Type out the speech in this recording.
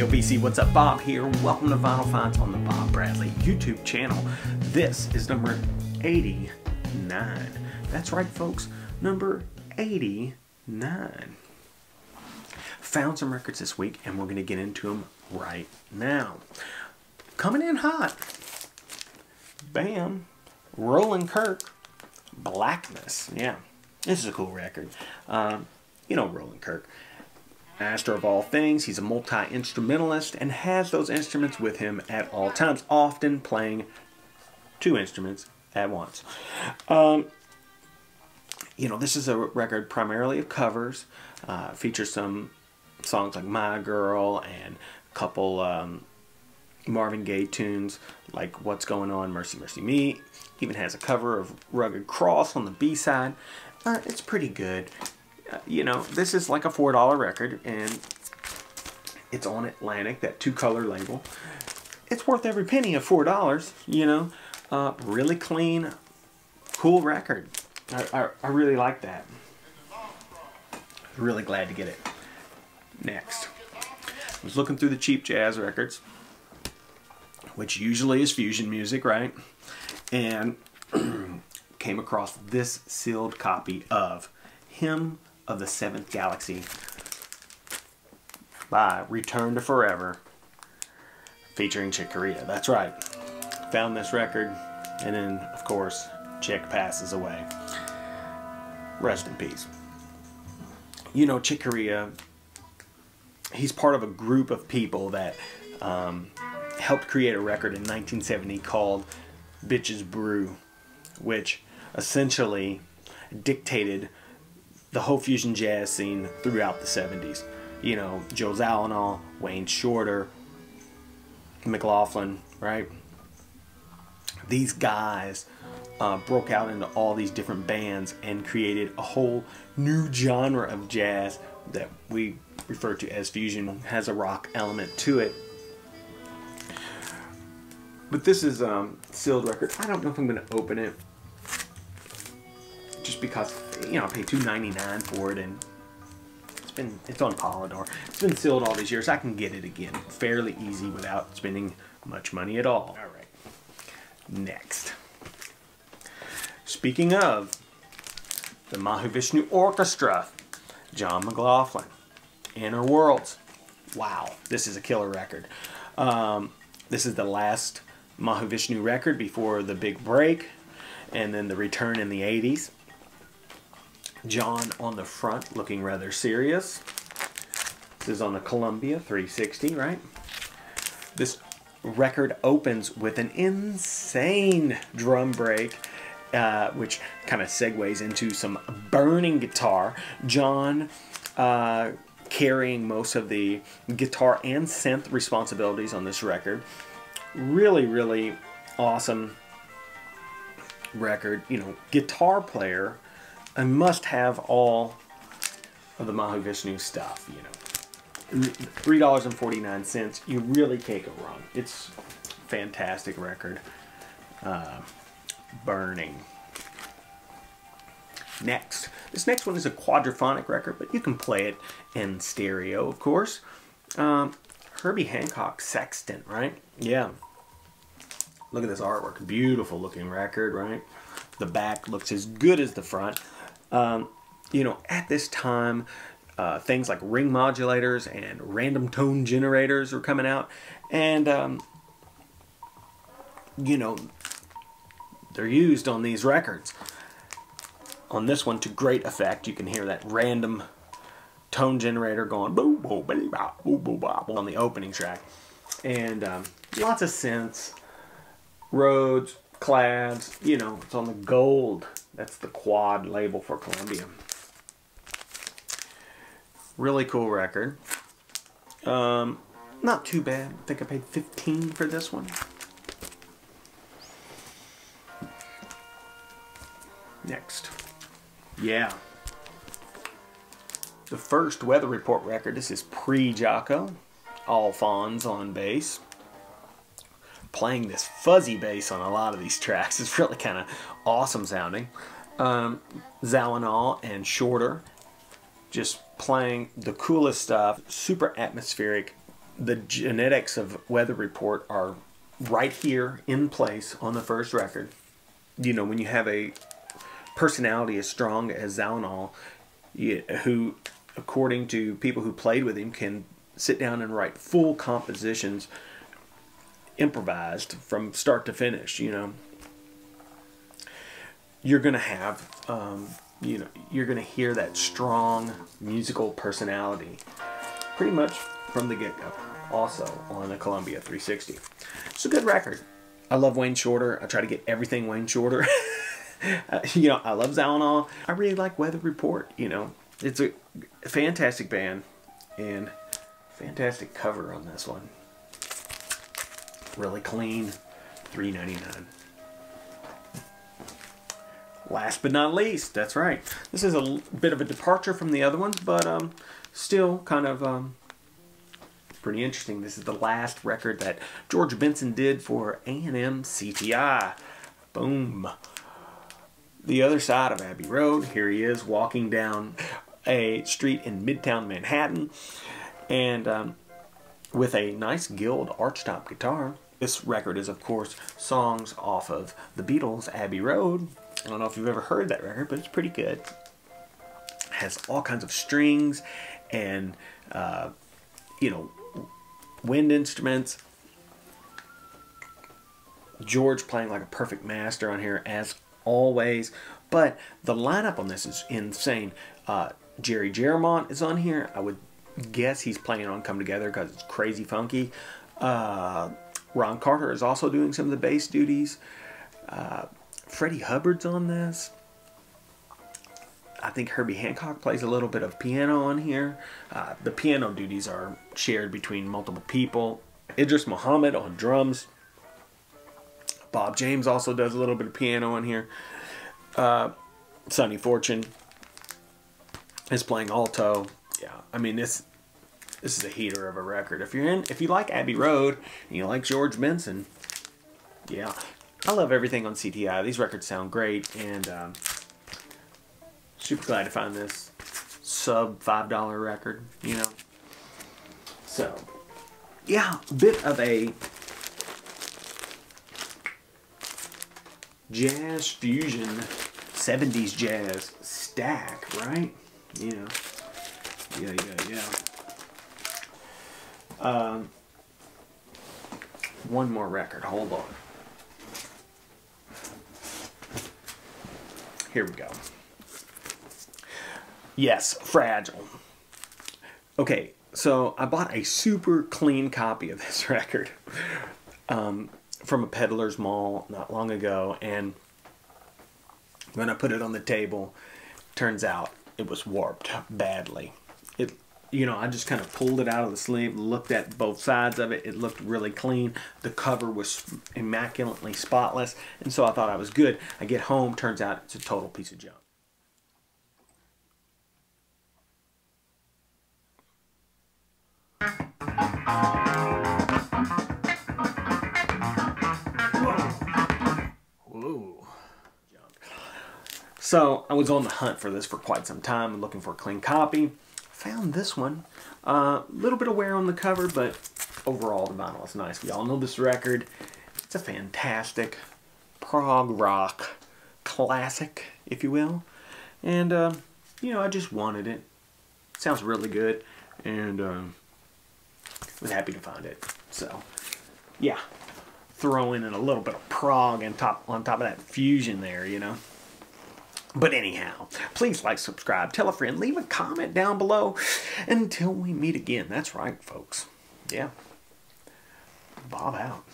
Yo BC, what's up? Bob here. Welcome to Vinyl Finds on the Bob Bradley YouTube channel. This is number 89. That's right, folks. Number 89. Found some records this week, and we're going to get into them right now. Coming in hot. Bam. Rolling Kirk. Blackness. Yeah. This is a cool record. You know Rolling Kirk. Master of all things. He's a multi-instrumentalist and has those instruments with him at all times, often playing two instruments at once. You know, this is a record primarily of covers. Features some songs like My Girl and a couple Marvin Gaye tunes like What's Going On, Mercy Mercy Me. Even has a cover of Rugged Cross on the B-side. It's pretty good. You know, this is like a $4 record, and it's on Atlantic, that two-color label. It's worth every penny of $4, you know. Really clean, cool record. I really like that. Really glad to get it. Next. I was looking through the cheap jazz records, which usually is fusion music, right? And came across this sealed copy of Hymn of the Seventh Galaxy by Return to Forever, featuring Chick Corea. That's right. Found this record, and then, of course, Chick passes away. Rest in peace. You know, Chick Corea, he's part of a group of people that helped create a record in 1970 called Bitches Brew, which essentially dictated the whole fusion jazz scene throughout the 70s. You know, Joe Zawinul, Wayne Shorter, McLaughlin, right? These guys broke out into all these different bands and created a whole new genre of jazz that we refer to as fusion. It has a rock element to it. But this is a sealed record. I don't know if I'm going to open it, just because, you know, I paid $2.99 for it, and it's on Polydor. It's been sealed all these years. I can get it again fairly easy without spending much money at all. All right. Next. Speaking of the Mahavishnu Orchestra, John McLaughlin, Inner Worlds. Wow, this is a killer record. This is the last Mahavishnu record before the big break, and then the return in the 80s. John on the front looking rather serious. This is on the Columbia 360, right? This record opens with an insane drum break, which kind of segues into some burning guitar. John carrying most of the guitar and synth responsibilities on this record. Really, really awesome record. You know, guitar player, I must have all of the Mahavishnu stuff, you know. $3.49. You really can't go wrong. It's a fantastic record. Burning. Next. This next one is a quadraphonic record, but you can play it in stereo, of course. Herbie Hancock, Sextant, right? Yeah. Look at this artwork. Beautiful looking record, right? The back looks as good as the front. You know, at this time, things like ring modulators and random tone generators were coming out, and you know, they're used on these records. On this one, to great effect, you can hear that random tone generator going boo boo boo boo boo boo on the opening track, and lots of synths, Rhodes, Clads. You know, it's on the gold. That's the quad label for Columbia. Really cool record. Not too bad. I think I paid $15 for this one. Next. Yeah. The first Weather Report record. This is pre-Jocko. Alphonse on bass. Playing this fuzzy bass on a lot of these tracks. It's really kind of awesome sounding. Zawinul and Shorter just playing the coolest stuff. Super atmospheric. the genetics of Weather Report are right here in place on the first record. You know, when you have a personality as strong as Zaunal, who, according to people who played with him, can sit down and write full compositions, improvised from start to finish, you know, you're going to have, you know, you're going to hear that strong musical personality pretty much from the get-go, also on a Columbia 360. It's a good record. I love Wayne Shorter. I try to get everything Wayne Shorter. You know, I love Zaunal. I really like Weather Report, you know. It's a fantastic band and fantastic cover on this one. Really clean, $3.99. Last but not least, that's right. This is a bit of a departure from the other ones, but still kind of pretty interesting. This is the last record that George Benson did for A&M CTI. Boom. The other side of Abbey Road. Here he is walking down a street in Midtown Manhattan, and with a nice Guild archtop guitar. This record is, of course, songs off of the Beatles' Abbey Road. I don't know if you've ever heard that record, but it's pretty good. It has all kinds of strings and, you know, wind instruments. George playing like a perfect master on here, as always. But the lineup on this is insane. Jerry Jeremont is on here. I would guess he's playing on Come Together because it's crazy funky. Ron Carter is also doing some of the bass duties. Freddie Hubbard's on this. I think Herbie Hancock plays a little bit of piano on here. The piano duties are shared between multiple people. Idris Muhammad on drums. Bob James also does a little bit of piano on here. Sonny Fortune is playing alto. Yeah, I mean this is a heater of a record. If you like Abbey Road and you like George Benson, yeah, I love everything on CTI. These records sound great, and super glad to find this sub $5 record, you know. So, yeah, a bit of a jazz fusion, 70s jazz stack, right? You know, yeah. One more record, hold on. Here we go. Yes, Fragile. Okay, so I bought a super clean copy of this record from a peddler's mall not long ago, and when I put it on the table, turns out it was warped badly. You know, I just kind of pulled it out of the sleeve, looked at both sides of it. It looked really clean. The cover was immaculately spotless, and so I thought I was good. I get home, turns out it's a total piece of junk. Whoa. So I was on the hunt for this for quite some time, looking for a clean copy. Found this one. A little bit of wear on the cover, but overall the vinyl is nice. We all know this record. It's a fantastic prog rock classic, if you will. And, you know, I just wanted it. Sounds really good, and was happy to find it. So, yeah, throw in a little bit of prog on top of that fusion there, you know. But anyhow, please like, subscribe, tell a friend, leave a comment down below. Until we meet again. That's right, folks. Yeah. Bob out.